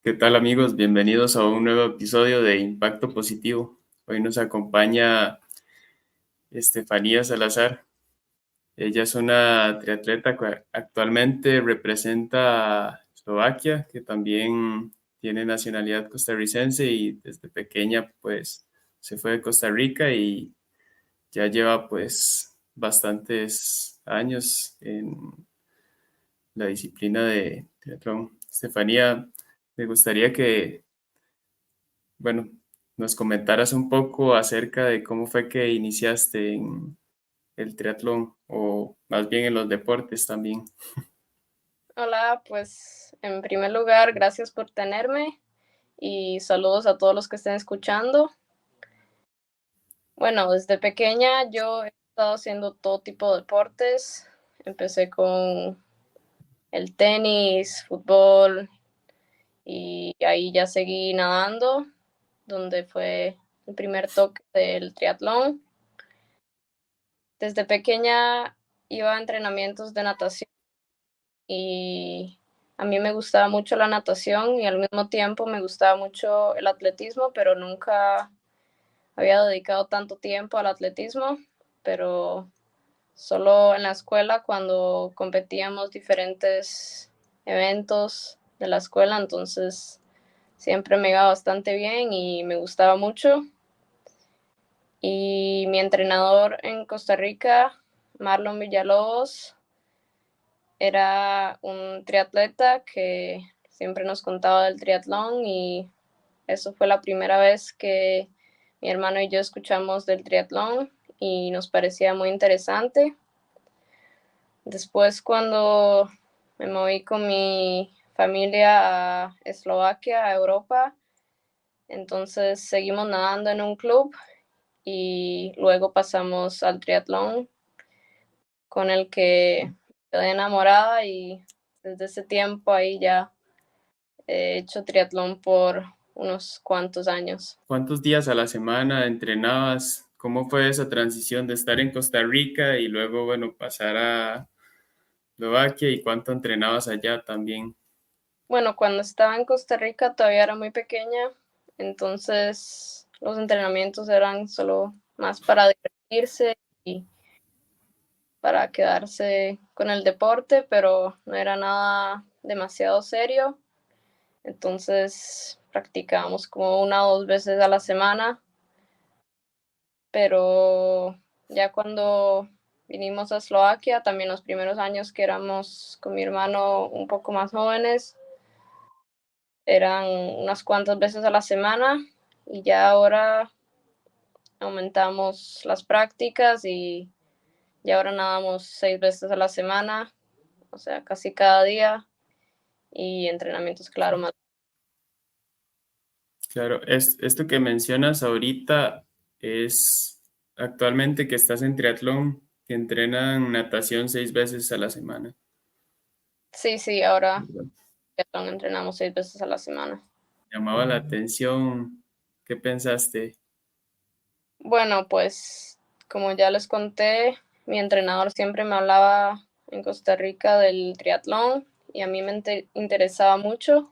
¿Qué tal amigos? Bienvenidos a un nuevo episodio de Impacto Positivo. Hoy nos acompaña Estefanía Salazar. Ella es una triatleta que actualmente representa a Eslovaquia, que también tiene nacionalidad costarricense y desde pequeña pues se fue de Costa Rica y ya lleva pues bastantes años en la disciplina de triatlón. Estefanía, me gustaría que bueno, nos comentaras un poco acerca de cómo fue que iniciaste en el triatlón o más bien en los deportes también. Hola, pues en primer lugar, gracias por tenerme y saludos a todos los que estén escuchando. Bueno, desde pequeña yo he estado haciendo todo tipo de deportes. Empecé con el tenis, fútbol y ahí ya seguí nadando, donde fue el primer toque del triatlón. Desde pequeña iba a entrenamientos de natación y a mí me gustaba mucho la natación y al mismo tiempo me gustaba mucho el atletismo, pero nunca había dedicado tanto tiempo al atletismo, pero solo en la escuela cuando competíamos diferentes eventos de la escuela, entonces siempre me iba bastante bien y me gustaba mucho. Y mi entrenador en Costa Rica, Marlon Villalobos, era un triatleta que siempre nos contaba del triatlón y eso fue la primera vez que mi hermano y yo escuchamos del triatlón y nos parecía muy interesante. Después cuando me moví con mi familia a Eslovaquia, a Europa, entonces seguimos nadando en un club y luego pasamos al triatlón con el que quedé enamorada y desde ese tiempo ahí ya he hecho triatlón por unos cuantos años. ¿Cuántos días a la semana entrenabas? ¿Cómo fue esa transición de estar en Costa Rica y luego, bueno, pasar a Eslovaquia y cuánto entrenabas allá también? Bueno, cuando estaba en Costa Rica todavía era muy pequeña, entonces los entrenamientos eran solo más para divertirse y para quedarse con el deporte, pero no era nada demasiado serio. Entonces practicábamos como una o dos veces a la semana, pero ya cuando vinimos a Eslovaquia, también los primeros años que éramos con mi hermano un poco más jóvenes, eran unas cuantas veces a la semana y ya ahora aumentamos las prácticas y ahora nadamos 6 veces a la semana, o sea, casi cada día y entrenamientos, claro, más. Claro, esto que mencionas ahorita es actualmente que estás en triatlón, que entrenan natación 6 veces a la semana. Sí, sí, ahora entrenamos 6 veces a la semana. Llamaba la atención. ¿Qué pensaste? Bueno, pues como ya les conté, mi entrenador siempre me hablaba en Costa Rica del triatlón y a mí me interesaba mucho.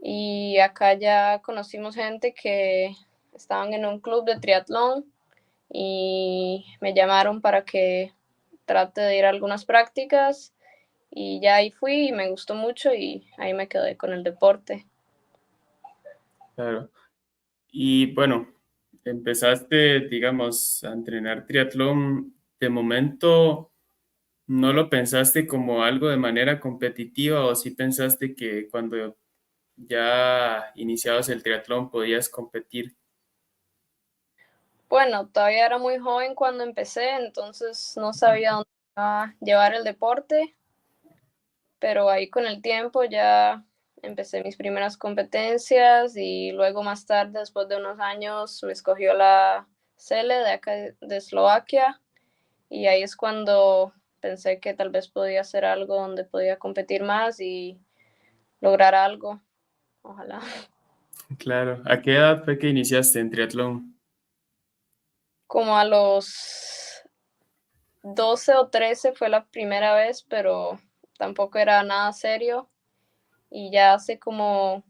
Y acá ya conocimos gente que estaban en un club de triatlón y me llamaron para que trate de ir a algunas prácticas y ya ahí fui y me gustó mucho y ahí me quedé con el deporte. Claro. Y bueno, empezaste, digamos, a entrenar triatlón. De momento, ¿no lo pensaste como algo de manera competitiva o sí pensaste que cuando ya iniciabas el triatlón podías competir? Bueno, todavía era muy joven cuando empecé, entonces no sabía dónde iba a llevar el deporte, pero ahí con el tiempo ya empecé mis primeras competencias y luego más tarde, después de unos años, me escogió la Sele de acá de Eslovaquia y ahí es cuando pensé que tal vez podía hacer algo donde podía competir más y lograr algo, ojalá. Claro. ¿A qué edad fue que iniciaste en triatlón? Como a los 12 o 13 fue la primera vez, pero tampoco era nada serio. Y ya hace como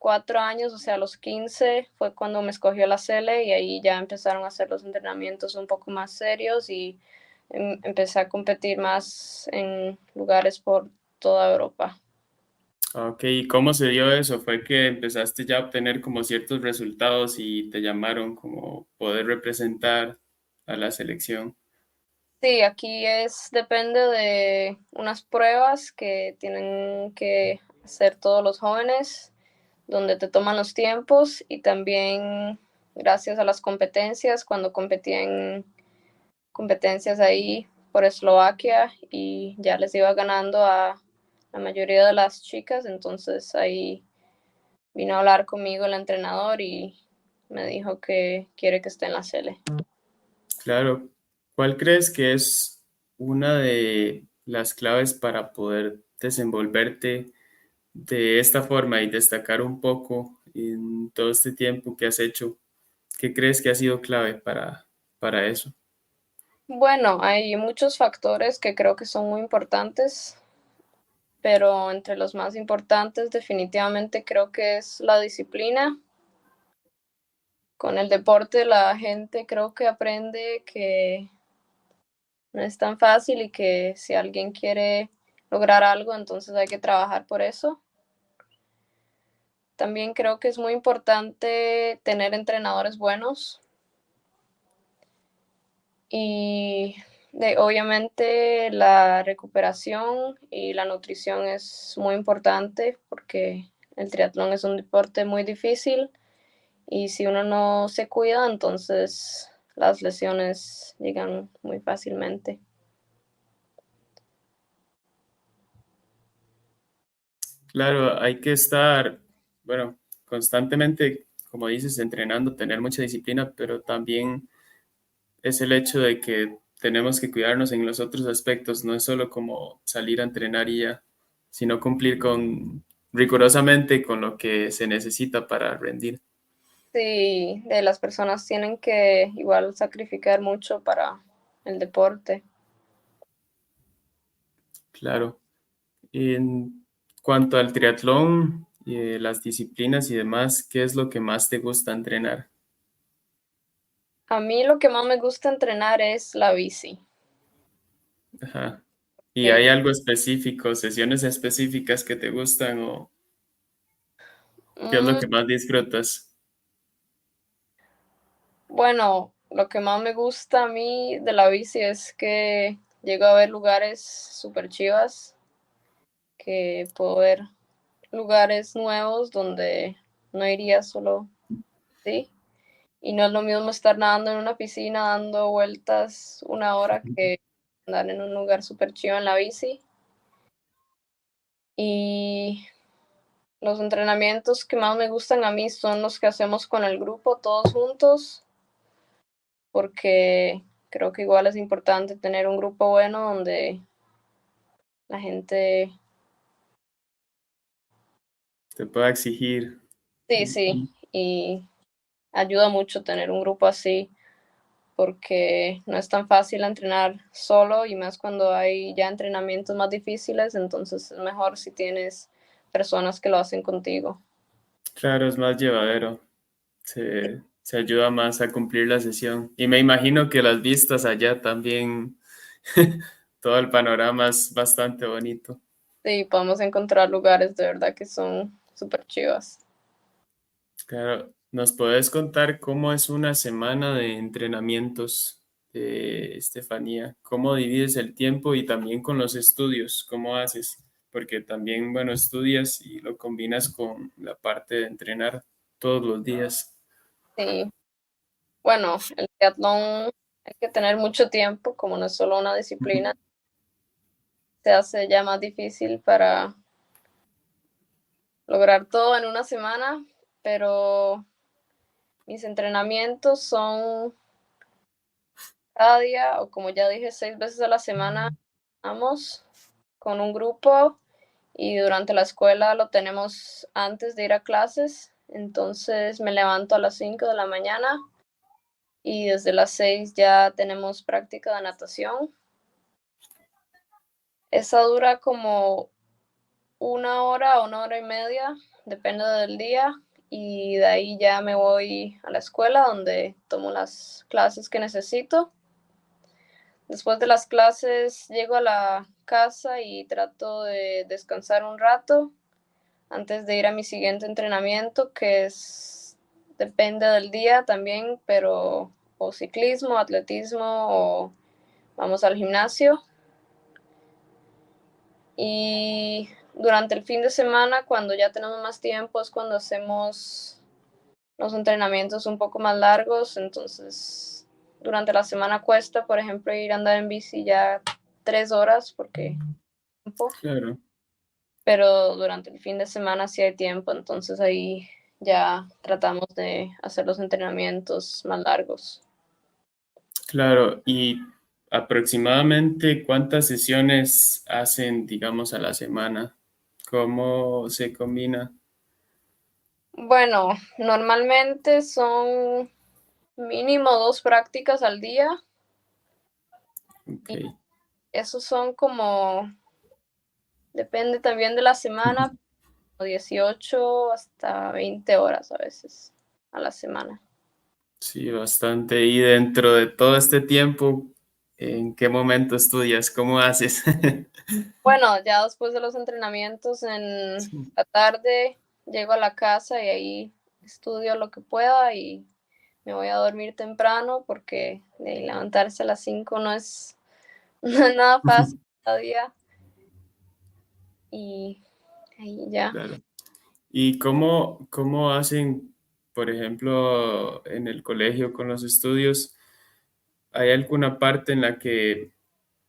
4 años, o sea, a los 15 fue cuando me escogió la Sele y ahí ya empezaron a hacer los entrenamientos un poco más serios y empecé a competir más en lugares por toda Europa. Ok, ¿y cómo se dio eso? ¿Fue que empezaste ya a obtener como ciertos resultados y te llamaron como poder representar a la selección? Sí, aquí depende de unas pruebas que tienen que hacer todos los jóvenes, donde te toman los tiempos y también gracias a las competencias, cuando competí en competencias ahí por Eslovaquia y ya les iba ganando a la mayoría de las chicas, entonces ahí vino a hablar conmigo el entrenador y me dijo que quiere que esté en la Sele. Claro, ¿cuál crees que es una de las claves para poder desenvolverte de esta forma y destacar un poco en todo este tiempo que has hecho? ¿Qué crees que ha sido clave para eso? Bueno, hay muchos factores que creo que son muy importantes, pero entre los más importantes definitivamente creo que es la disciplina. Con el deporte la gente creo que aprende que no es tan fácil y que si alguien quiere lograr algo, entonces hay que trabajar por eso. También creo que es muy importante tener entrenadores buenos y obviamente la recuperación y la nutrición es muy importante porque el triatlón es un deporte muy difícil y si uno no se cuida, entonces las lesiones llegan muy fácilmente. Claro, hay que estar, bueno, constantemente, como dices, entrenando, tener mucha disciplina, pero también es el hecho de que tenemos que cuidarnos en los otros aspectos, no es solo como salir a entrenar y ya, sino cumplir con rigurosamente con lo que se necesita para rendir. Sí, de las personas tienen que igual sacrificar mucho para el deporte. Claro. En cuanto al triatlón, las disciplinas y demás, ¿qué es lo que más te gusta entrenar? A mí lo que más me gusta entrenar es la bici. Ajá. ¿Y Que, hay algo específico, sesiones específicas que te gustan o qué es lo mm, que más disfrutas? bueno, lo que más me gusta a mí de la bici es que llego a ver lugares súper chivas, que puedo ver lugares nuevos donde no iría solo, ¿sí? Y no es lo mismo estar nadando en una piscina dando vueltas 1 hora que andar en un lugar súper chido en la bici. Y los entrenamientos que más me gustan a mí son los que hacemos con el grupo todos juntos, porque creo que igual es importante tener un grupo bueno donde la gente, Te puedo exigir. sí, sí, Ujú. y ayuda mucho tener un grupo así, porque no es tan fácil entrenar solo y más cuando hay ya entrenamientos más difíciles, entonces es mejor si tienes personas que lo hacen contigo. Claro, es más llevadero. Se ayuda más a cumplir la sesión. Y me imagino que las vistas allá también, todo el panorama es bastante bonito. Sí, podemos encontrar lugares de verdad que son súper chivas. Claro, ¿nos puedes contar cómo es una semana de entrenamientos de Estefanía? ¿Cómo divides el tiempo y también con los estudios? ¿Cómo haces? Porque también, bueno, estudias y lo combinas con la parte de entrenar todos los días. Sí, bueno, el triatlón hay que tener mucho tiempo, como no es solo una disciplina, se hace ya más difícil para lograr todo en una semana, pero mis entrenamientos son cada día, o como ya dije, 6 veces a la semana, vamos con un grupo y durante la escuela lo tenemos antes de ir a clases, entonces me levanto a las 5 de la mañana y desde las 6 ya tenemos práctica de natación. Esa dura como 1 hora o 1 hora y media, depende del día. Y de ahí ya me voy a la escuela donde tomo las clases que necesito. Después de las clases llego a la casa y trato de descansar un rato antes de ir a mi siguiente entrenamiento, que depende del día también, pero o ciclismo, atletismo o vamos al gimnasio. Y durante el fin de semana, cuando ya tenemos más tiempo, es cuando hacemos los entrenamientos un poco más largos. Entonces, durante la semana cuesta, por ejemplo, ir a andar en bici ya 3 horas porque tiempo, Claro, pero durante el fin de semana sí hay tiempo, entonces ahí ya tratamos de hacer los entrenamientos más largos. claro. ¿Y aproximadamente cuántas sesiones hacen, digamos, a la semana? ¿Cómo se combina? Bueno, normalmente son mínimo 2 prácticas al día Ok. y esos son como, depende también de la semana, 18 hasta 20 horas a veces a la semana. Sí, bastante. Y dentro de todo este tiempo, ¿en qué momento estudias? ¿Cómo haces? Bueno, ya después de los entrenamientos en Sí, la tarde llego a la casa y ahí estudio lo que pueda y me voy a dormir temprano porque de ahí levantarse a las 5 no es, no es nada fácil cada día y ahí ya. claro. ¿Y cómo hacen, por ejemplo, en el colegio con los estudios? ¿Hay alguna parte en la que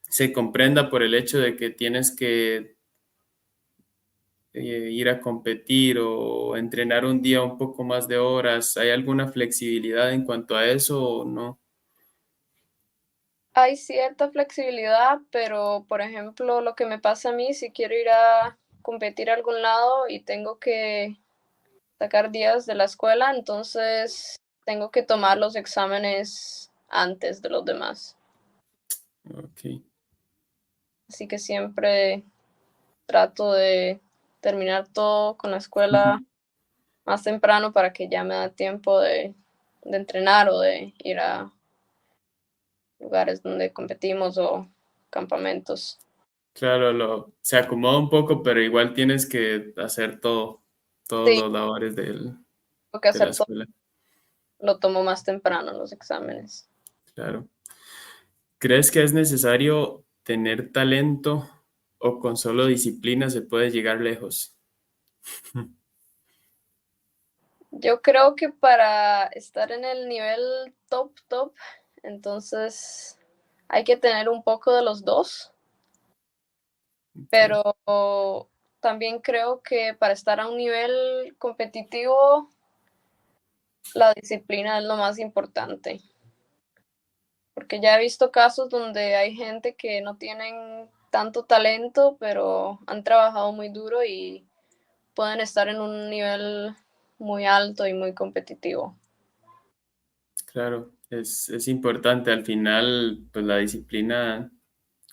se comprenda por el hecho de que tienes que ir a competir o entrenar un día un poco más de horas? ¿Hay alguna flexibilidad en cuanto a eso o no? Hay cierta flexibilidad, pero por ejemplo, lo que me pasa a mí, si quiero ir a competir a algún lado y tengo que sacar días de la escuela, entonces tengo que tomar los exámenes antes de los demás. Ok. Así que siempre trato de terminar todo con la escuela Ujú. más temprano para que ya me da tiempo de entrenar o de ir a lugares donde competimos o campamentos. Claro, se acomoda un poco, pero igual tienes que hacer todos Sí, los labores tengo que de la hacer todo, escuela. lo tomo más temprano los exámenes. Claro. ¿Crees que es necesario tener talento o con solo disciplina se puede llegar lejos? Yo creo que para estar en el nivel top, entonces hay que tener un poco de los dos, Ok, pero también creo que para estar a un nivel competitivo, la disciplina es lo más importante, porque ya he visto casos donde hay gente que no tienen tanto talento, pero han trabajado muy duro y pueden estar en un nivel muy alto y muy competitivo. claro, es importante. Al final, pues la disciplina,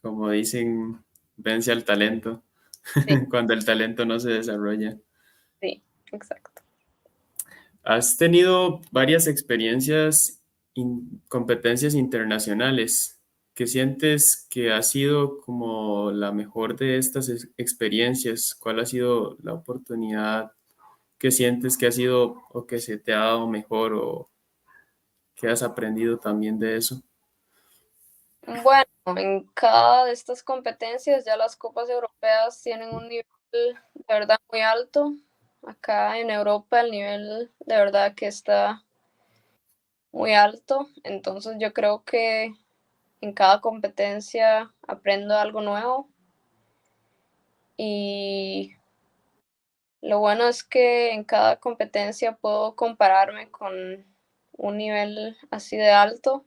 como dicen, vence al talento Sí, cuando el talento no se desarrolla. sí, exacto. Has tenido varias experiencias, competencias internacionales. ¿Qué sientes que ha sido como la mejor de estas experiencias? ¿Cuál ha sido la oportunidad que sientes que ha sido o que se te ha dado mejor o que has aprendido también de eso? Bueno, en cada de estas competencias ya las copas europeas tienen un nivel de verdad muy alto. Acá en Europa el nivel de verdad que está muy alto. Entonces yo creo que en cada competencia aprendo algo nuevo y lo bueno es que en cada competencia puedo compararme con un nivel así de alto.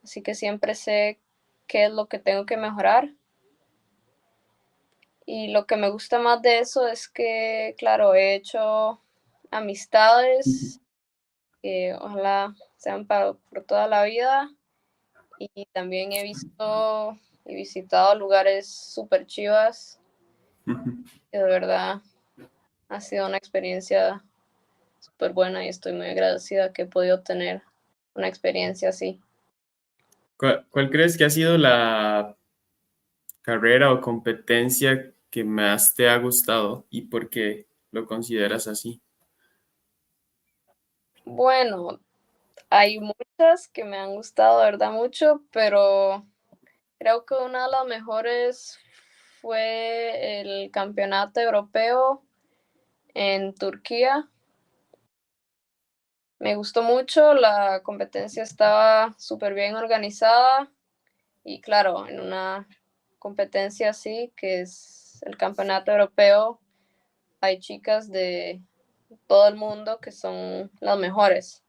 Así que siempre sé qué es lo que tengo que mejorar. Y lo que me gusta más de eso es que, claro, he hecho Ujú. amistades que ojalá sean por toda la vida. Y también he visitado lugares súper chivas Ujú. que de verdad ha sido una experiencia súper buena y estoy muy agradecida que he podido tener una experiencia así. ¿Cuál crees que ha sido la carrera o competencia que más te ha gustado y por qué lo consideras así? Bueno, hay muchas que me han gustado, de verdad, mucho, pero creo que una de las mejores fue el campeonato europeo en Turquía. Me gustó mucho, la competencia estaba súper bien organizada y claro, en una competencia así, que es el campeonato europeo, hay chicas de todo el mundo que son las mejores.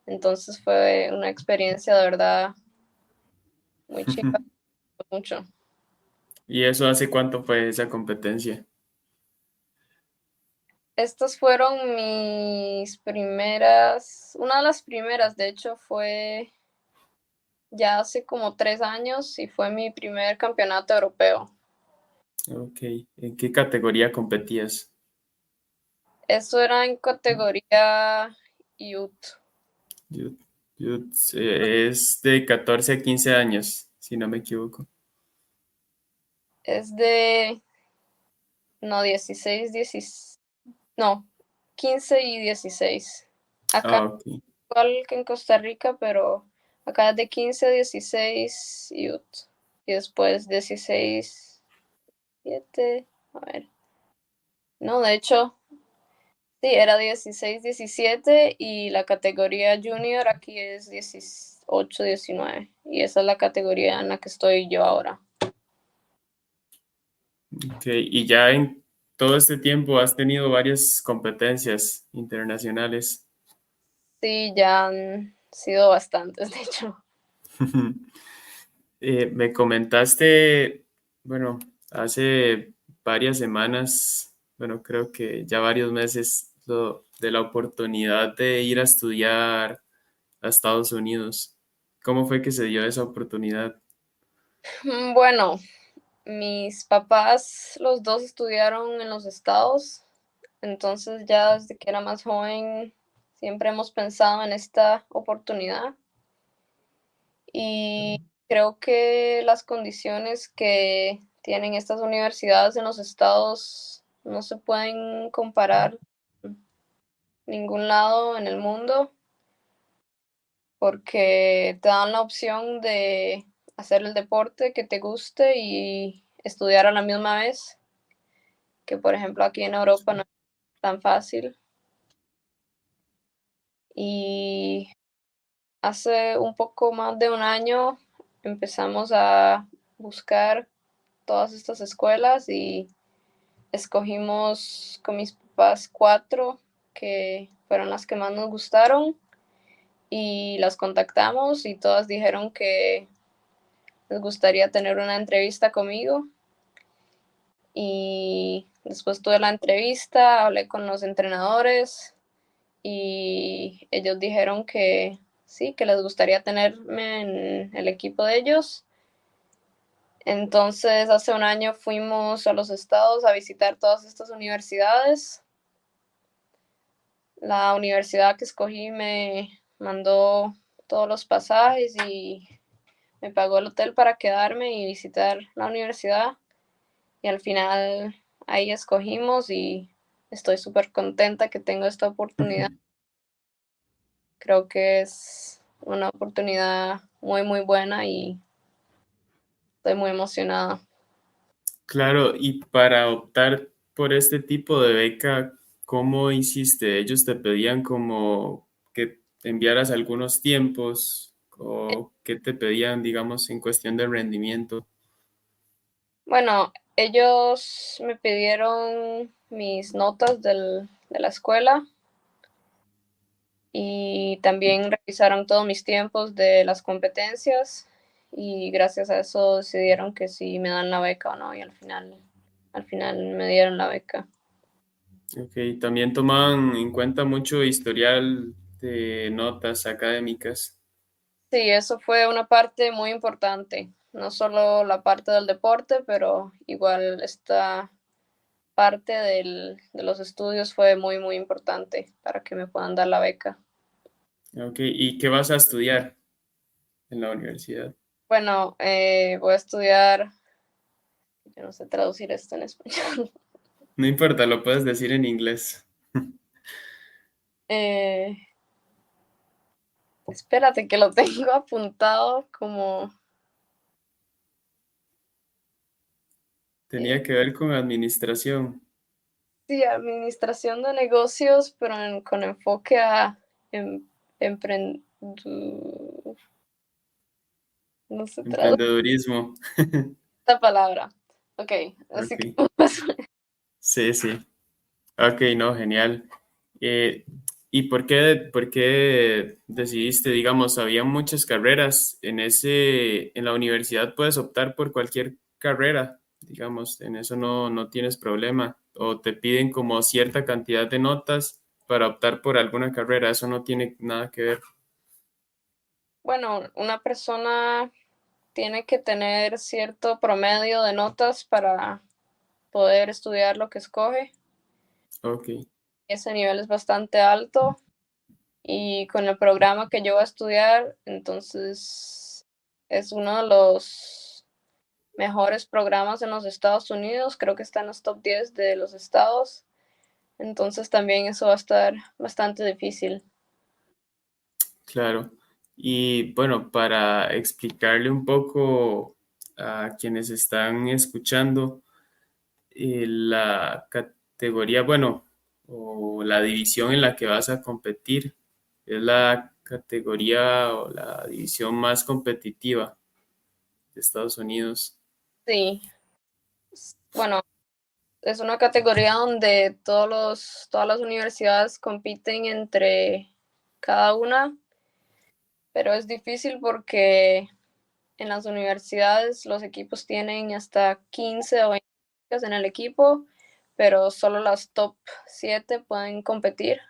Entonces fue una experiencia de verdad muy chiva, mucho. ¿Y eso hace cuánto fue esa competencia? Estas fueron mis primeras, una de las primeras, de hecho, fue ya hace como 3 años y fue mi primer campeonato europeo. Ok, ¿en qué categoría competías? Eso era en categoría youth. Yo, es de 14 a 15 años, si no me equivoco. Es de, no, 16, 16, no, 15 y 16. Acá Ah, ok. igual que en Costa Rica, pero acá es de 15 a 16 youth. Y después 16, 7, a ver. No, de hecho, sí, era 16, 17 y la categoría junior aquí es 18, 19. Y esa es la categoría en la que estoy yo ahora. Ok, y ya en todo este tiempo has tenido varias competencias internacionales. Sí, ya han sido bastantes, de hecho. Me comentaste, bueno, hace varias semanas, bueno, creo que ya varios meses, de la oportunidad de ir a estudiar a Estados Unidos. ¿Cómo fue que se dio esa oportunidad? Bueno, mis papás, los dos estudiaron en los estados, entonces ya desde que era más joven siempre hemos pensado en esta oportunidad y creo que las condiciones que tienen estas universidades en los estados no se pueden comparar en ningún lado en el mundo porque te dan la opción de hacer el deporte que te guste y estudiar a la misma vez, que por ejemplo aquí en Europa no es tan fácil. Y hace un poco más de un año empezamos a buscar todas estas escuelas y escogimos con mis papás 4 que fueron las que más nos gustaron y las contactamos y todas dijeron que les gustaría tener una entrevista conmigo y después tuve la entrevista, hablé con los entrenadores y ellos dijeron que sí, que les gustaría tenerme en el equipo de ellos. Entonces, hace un año fuimos a los estados a visitar todas estas universidades. La universidad que escogí me mandó todos los pasajes y me pagó el hotel para quedarme y visitar la universidad. Y al final ahí escogimos y estoy súper contenta que tengo esta oportunidad. Creo que es una oportunidad muy, muy buena y estoy muy emocionada. Claro, y para optar por este tipo de beca, ¿cómo hiciste? Ellos te pedían como que enviaras algunos tiempos o qué te pedían, digamos, en cuestión de rendimiento. Bueno, ellos me pidieron mis notas de la escuela y también revisaron todos mis tiempos de las competencias y gracias a eso decidieron que si me dan la beca o no y al final me dieron la beca. Ok, también toman en cuenta mucho historial de notas académicas. Sí, eso fue una parte muy importante, no solo la parte del deporte, pero igual está parte de los estudios fue muy, muy importante para que me puedan dar la beca. Ok, ¿y qué vas a estudiar en la universidad? Bueno, voy a estudiar, yo no sé traducir esto en español. No importa, lo puedes decir en inglés. Eh, espérate que lo tengo apuntado como Tenía que ver con administración. sí, administración de negocios, pero con enfoque a em, empren- no sé traducir Emprendedurismo. esta palabra. Ok, así que Ok, sí, sí. Ok, no, genial. Eh, ¿Y por qué decidiste, digamos, había muchas carreras en la universidad puedes optar por cualquier carrera, digamos, en eso no tienes problema, o te piden como cierta cantidad de notas para optar por alguna carrera, eso no tiene nada que ver. bueno, una persona tiene que tener cierto promedio de notas para poder estudiar lo que escoge. Ok, Ese nivel es bastante alto y con el programa que yo voy a estudiar, entonces es uno de los mejores programas en los Estados Unidos, creo que está en los top 10 de los estados, entonces también eso va a estar bastante difícil. claro. Y bueno, para explicarle un poco a quienes están escuchando, la categoría, bueno, o la división en la que vas a competir es la categoría o la división más competitiva de Estados Unidos. Sí, bueno, es una categoría donde todas las universidades compiten entre cada una, pero es difícil porque en las universidades los equipos tienen hasta 15 o 20 chicas en el equipo, pero solo las top 7 pueden competir.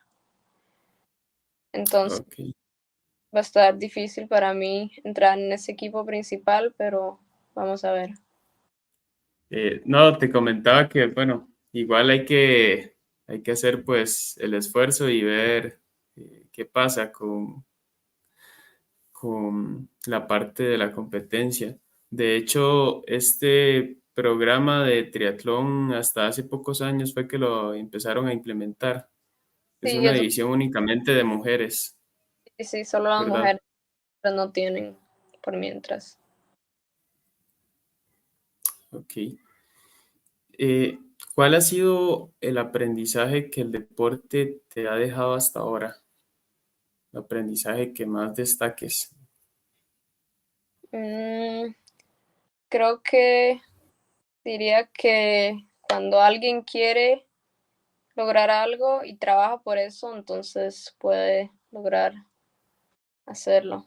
Entonces Ok. va a estar difícil para mí entrar en ese equipo principal, pero vamos a ver. No, te comentaba que, bueno, igual hay que hacer pues el esfuerzo y ver qué pasa con la parte de la competencia. De hecho, este programa de triatlón hasta hace pocos años fue que lo empezaron a implementar. Es Sí, una división únicamente de mujeres, sí, solo las ¿verdad? mujeres no tienen por mientras. Ok. Eh, ¿Cuál ha sido el aprendizaje que el deporte te ha dejado hasta ahora? El aprendizaje que más destaques. Mm, creo que diría que cuando alguien quiere lograr algo y trabaja por eso, entonces puede lograr hacerlo.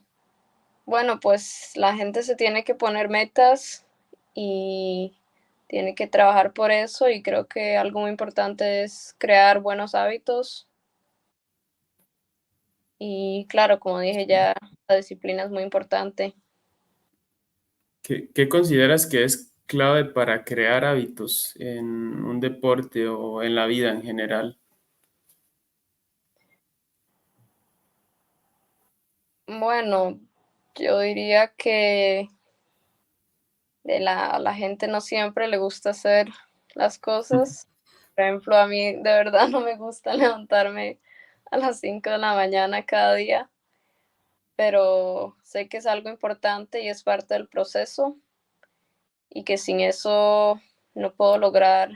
Bueno, pues la gente se tiene que poner metas y tiene que trabajar por eso y creo que algo muy importante es crear buenos hábitos y claro, como dije ya, la disciplina es muy importante. ¿Qué consideras que es clave para crear hábitos en un deporte o en la vida en general? Bueno, yo diría que a la gente no siempre le gusta hacer las cosas. Por ejemplo, a mí de verdad no me gusta levantarme a las 5 de la mañana cada día, pero sé que es algo importante y es parte del proceso y que sin eso no puedo lograr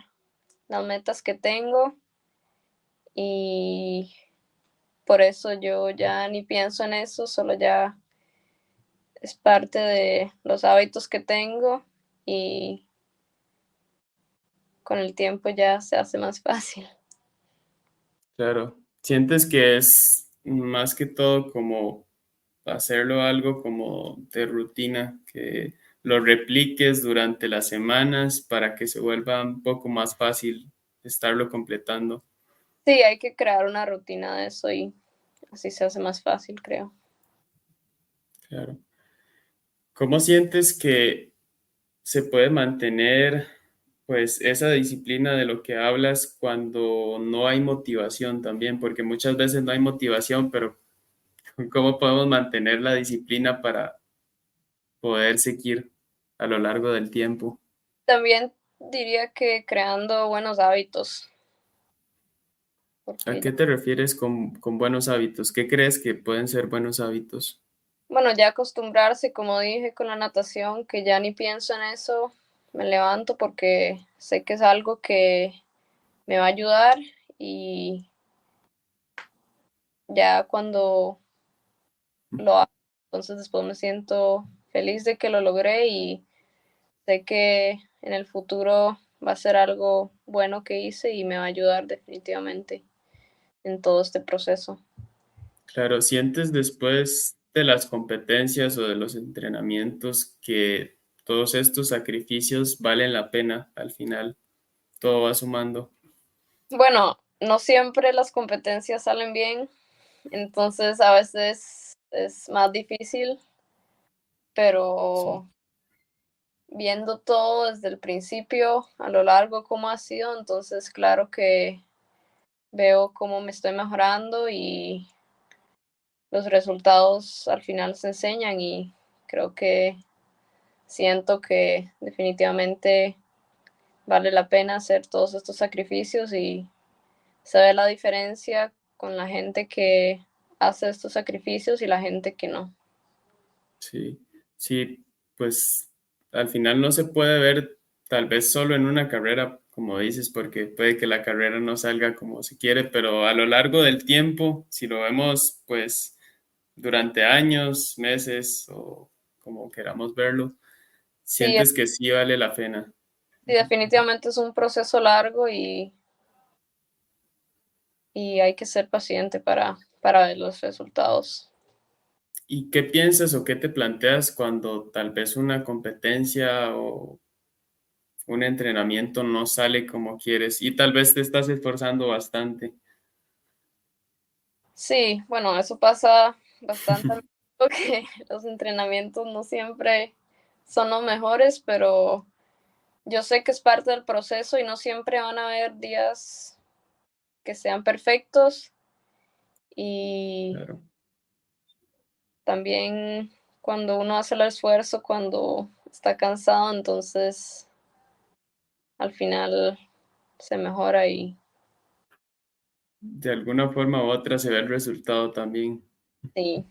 las metas que tengo y por eso yo ya ni pienso en eso, solo ya es parte de los hábitos que tengo y con el tiempo ya se hace más fácil. Claro. ¿Sientes que es más que todo como hacerlo algo como de rutina, que lo repliques durante las semanas para que se vuelva un poco más fácil estarlo completando? Sí, hay que crear una rutina de eso y así se hace más fácil, creo. Claro. ¿Cómo sientes que se puede mantener? pues esa disciplina de lo que hablas cuando no hay motivación también, porque muchas veces no hay motivación, pero ¿cómo podemos mantener la disciplina para poder seguir a lo largo del tiempo? También diría que creando buenos hábitos, ¿A porque qué te refieres con buenos hábitos? ¿Qué crees que pueden ser buenos hábitos? bueno, ya acostumbrarse, como dije con la natación, que ya ni pienso en eso, me levanto porque sé que es algo que me va a ayudar y ya cuando lo hago, entonces después me siento feliz de que lo logré y sé que en el futuro va a ser algo bueno que hice y me va a ayudar definitivamente en todo este proceso. Claro, ¿sientes después de las competencias o de los entrenamientos que todos estos sacrificios valen la pena al final? Todo va sumando. Bueno, no siempre las competencias salen bien, entonces a veces es más difícil, Sí, pero viendo todo desde el principio, a lo largo, cómo ha sido, entonces claro que veo cómo me estoy mejorando y los resultados al final se enseñan y creo que siento que definitivamente vale la pena hacer todos estos sacrificios y se ve la diferencia con la gente que hace estos sacrificios y la gente que no. sí, sí, pues al final no se puede ver tal vez solo en una carrera, como dices, porque puede que la carrera no salga como se quiere, pero a lo largo del tiempo, si lo vemos pues durante años, meses o como queramos verlo, Sí, sientes que sí vale la pena. sí, definitivamente es un proceso largo y hay que ser paciente para ver los resultados. ¿Y qué piensas o qué te planteas cuando tal vez una competencia o un entrenamiento no sale como quieres y tal vez te estás esforzando bastante? Sí, bueno, eso pasa bastante a menudo, que los entrenamientos no siempre son los mejores, pero yo sé que es parte del proceso y no siempre van a haber días que sean perfectos y Claro. también cuando uno hace el esfuerzo, cuando está cansado, entonces al final se mejora y De alguna forma u otra se ve el resultado también. sí,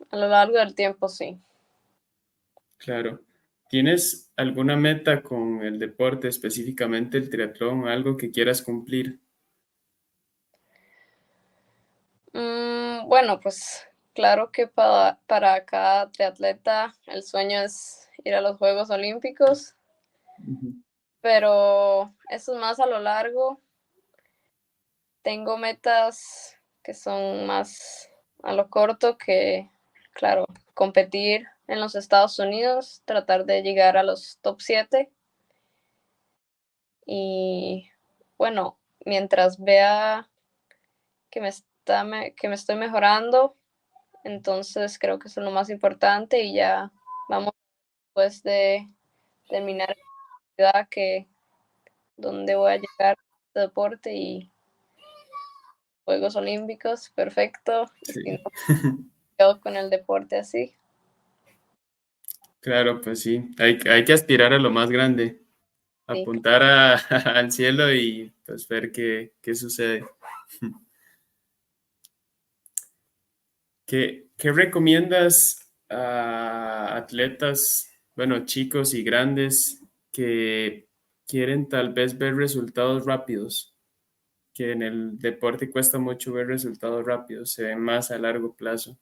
a lo largo del tiempo sí. Claro. ¿Tienes alguna meta con el deporte, específicamente el triatlón, algo que quieras cumplir? Bueno, pues claro que para cada triatleta el sueño es ir a los Juegos Olímpicos, Ujú. pero eso es más a lo largo. Tengo metas que son más a lo corto que, claro, competir en los Estados Unidos, tratar de llegar a los top 7 y bueno, mientras vea que me estoy mejorando, entonces creo que eso es lo más importante y ya vamos después de terminar la ciudad que donde voy a llegar a este deporte y Juegos Olímpicos, perfecto. Y si Sí. no, quedo con el deporte así. Claro, pues sí. Hay que aspirar a lo más grande, Sí. apuntar al cielo y pues ver qué sucede. ¿Qué recomiendas a atletas, bueno, chicos y grandes que quieren tal vez ver resultados rápidos? Que en el deporte cuesta mucho ver resultados rápidos, se ven más a largo plazo.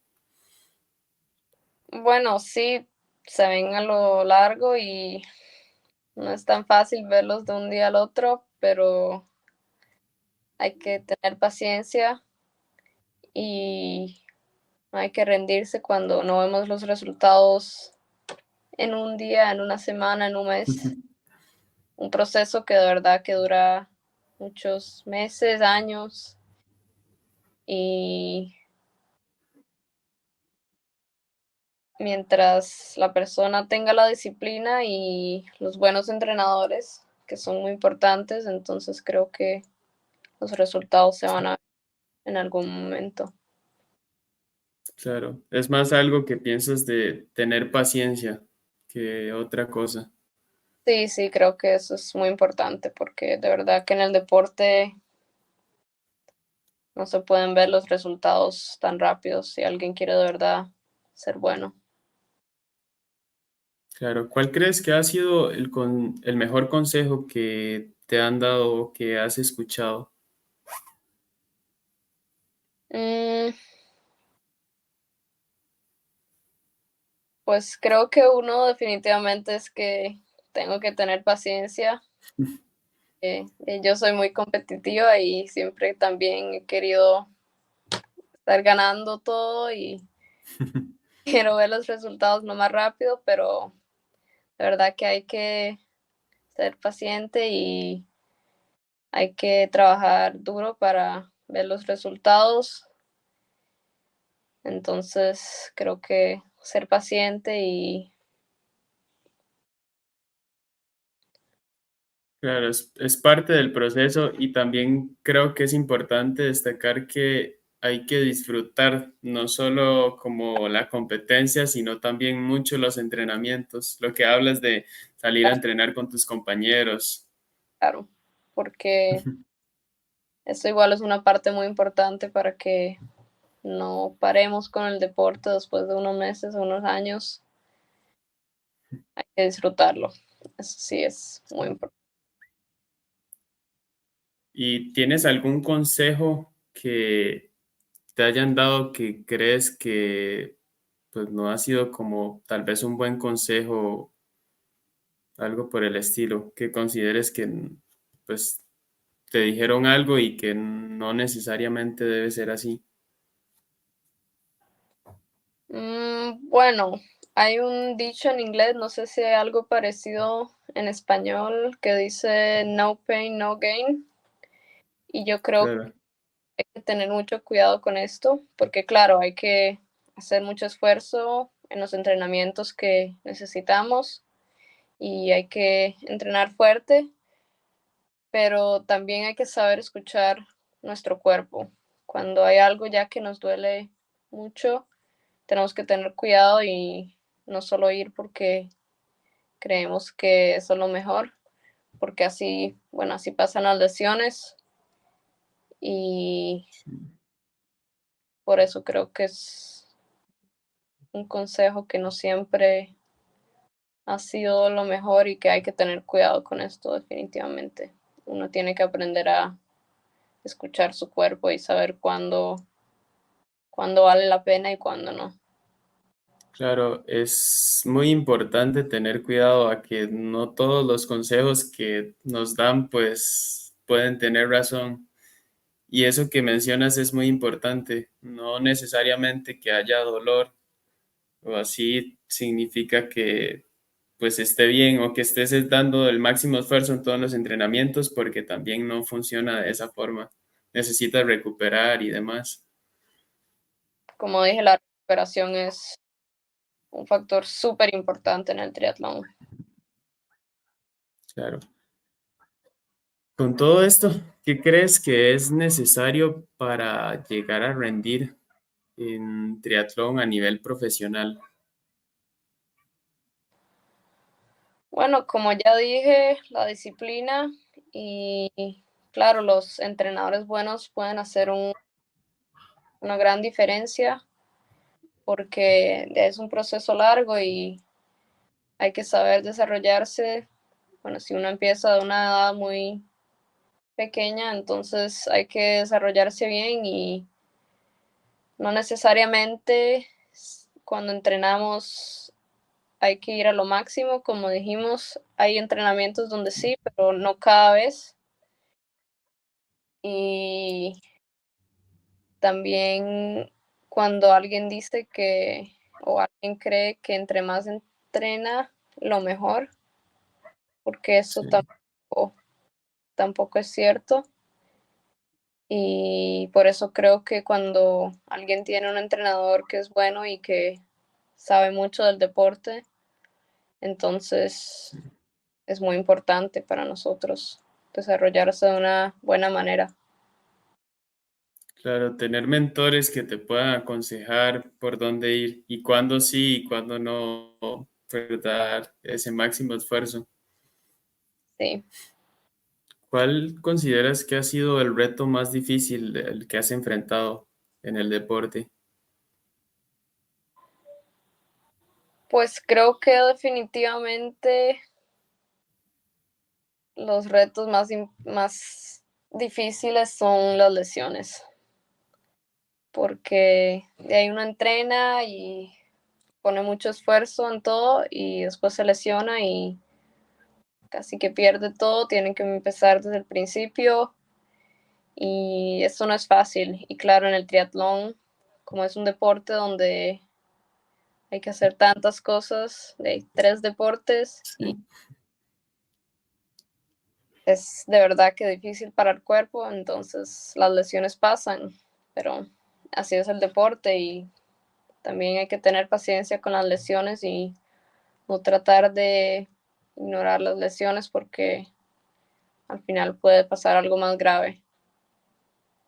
Bueno, sí, se ven a lo largo y no es tan fácil verlos de un día al otro, pero hay que tener paciencia y no hay que rendirse cuando no vemos los resultados en un día, en una semana, en un mes. Un proceso que de verdad que dura muchos meses, años y mientras la persona tenga la disciplina y los buenos entrenadores, que son muy importantes, entonces creo que los resultados se van a ver en algún momento. Claro, es más algo que piensas de tener paciencia que otra cosa. Sí, sí, creo que eso es muy importante porque de verdad que en el deporte no se pueden ver los resultados tan rápidos si alguien quiere de verdad ser bueno. Claro, ¿cuál crees que ha sido el mejor consejo que te han dado o que has escuchado? Mm, pues creo que uno definitivamente es que tengo que tener paciencia. Yo soy muy competitiva y siempre también he querido estar ganando todo y quiero ver los resultados lo más rápido, pero de verdad que hay que ser paciente y hay que trabajar duro para ver los resultados. Entonces, creo que ser paciente y Claro, es parte del proceso y también creo que es importante destacar que hay que disfrutar no solo como la competencia, sino también mucho los entrenamientos, lo que hablas de salir a entrenar con tus compañeros. claro, porque esto igual es una parte muy importante para que no paremos con el deporte después de unos meses o unos años. Hay que disfrutarlo. Eso sí es muy importante. ¿Y tienes algún consejo que te hayan dado que crees que pues no ha sido como tal vez un buen consejo, algo por el estilo, que consideres que pues te dijeron algo y que no necesariamente debe ser así? Bueno, hay un dicho en inglés, no sé si hay algo parecido en español, que dice no pain, no gain. Y yo creo que Claro, hay que tener mucho cuidado con esto, porque claro, hay que hacer mucho esfuerzo en los entrenamientos que necesitamos y hay que entrenar fuerte, pero también hay que saber escuchar nuestro cuerpo. Cuando hay algo ya que nos duele mucho, tenemos que tener cuidado y no solo ir porque creemos que eso es lo mejor, porque así, bueno, así pasan las lesiones y por eso creo que es un consejo que no siempre ha sido lo mejor y que hay que tener cuidado con esto definitivamente. Uno tiene que aprender a escuchar su cuerpo y saber cuándo vale la pena y cuándo no. claro, es muy importante tener cuidado a que no todos los consejos que nos dan pues pueden tener razón. Y eso que mencionas es muy importante. No necesariamente que haya dolor o así significa que pues esté bien o que estés dando el máximo esfuerzo en todos los entrenamientos porque también no funciona de esa forma. Necesitas recuperar y demás. Como dije, la recuperación es un factor súper importante en el triatlón. Claro. Con todo esto, ¿qué crees que es necesario para llegar a rendir en triatlón a nivel profesional? Bueno, como ya dije, la disciplina y claro, los entrenadores buenos pueden hacer una gran diferencia porque es un proceso largo y hay que saber desarrollarse. Bueno, si uno empieza de una edad muy pequeña, entonces hay que desarrollarse bien y no necesariamente cuando entrenamos hay que ir a lo máximo, como dijimos, hay entrenamientos donde sí, pero no cada vez. Y también cuando alguien dice que, o alguien cree que entre más entrena, lo mejor, porque eso Sí, tampoco es cierto. Y por eso creo que cuando alguien tiene un entrenador que es bueno y que sabe mucho del deporte, entonces sí. es muy importante para nosotros desarrollarse de una buena manera. Claro, tener mentores que te puedan aconsejar por dónde ir y cuándo sí y cuándo no, pues dar ese máximo esfuerzo. Sí. ¿Cuál consideras que ha sido el reto más difícil del que has enfrentado en el deporte? Pues creo que definitivamente los retos más difíciles son las lesiones, porque de ahí uno entrena y pone mucho esfuerzo en todo y después se lesiona y casi que pierde todo, tienen que empezar desde el principio y eso no es fácil. Y claro, en el triatlón, como es un deporte donde hay que hacer tantas cosas, hay 3 deportes y Sí. es de verdad que difícil para el cuerpo, entonces las lesiones pasan, pero así es el deporte y también hay que tener paciencia con las lesiones y no tratar de ignorar las lesiones porque al final puede pasar algo más grave.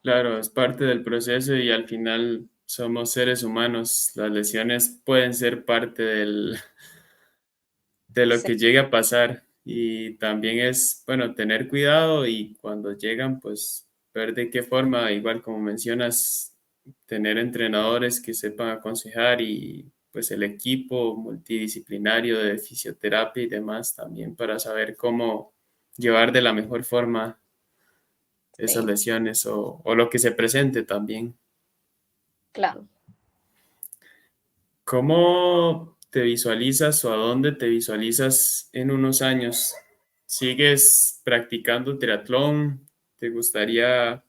Claro, es parte del proceso y al final somos seres humanos. Las lesiones pueden ser parte de lo Sí, que llegue a pasar y también es, bueno, tener cuidado y cuando llegan, pues ver de qué forma, igual como mencionas, tener entrenadores que sepan aconsejar y pues el equipo multidisciplinario de fisioterapia y demás también para saber cómo llevar de la mejor forma esas sí, lesiones o lo que se presente también. claro. ¿Cómo te visualizas o a dónde te visualizas en unos años? ¿Sigues practicando triatlón? ¿Te gustaría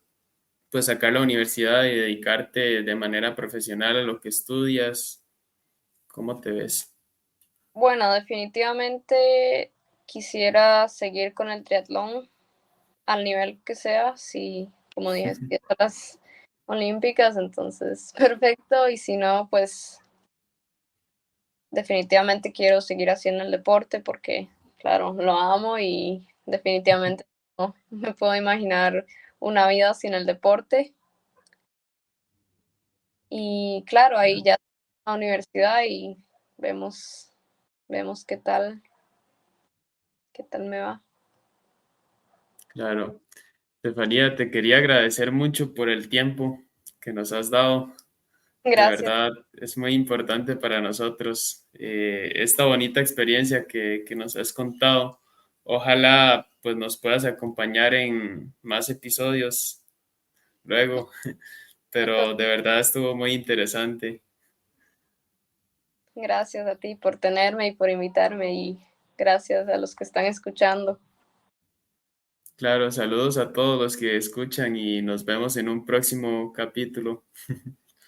pues sacar la universidad y dedicarte de manera profesional a lo que estudias? ¿Cómo te ves? Bueno, definitivamente quisiera seguir con el triatlón al nivel que sea, si, como dije, si es a las olímpicas, entonces perfecto, y si no, pues definitivamente quiero seguir haciendo el deporte porque, claro, lo amo y definitivamente no me puedo imaginar una vida sin el deporte. Y claro, ahí ya a la universidad y vemos, vemos qué tal me va. Claro. Estefanía, te quería agradecer mucho por el tiempo que nos has dado. De Gracias, verdad, es muy importante para nosotros esta bonita experiencia que nos has contado. Ojalá pues nos puedas acompañar en más episodios luego, pero de verdad estuvo muy interesante. gracias a ti por tenerme y por invitarme y gracias a los que están escuchando. Claro, saludos a todos los que escuchan y nos vemos en un próximo capítulo.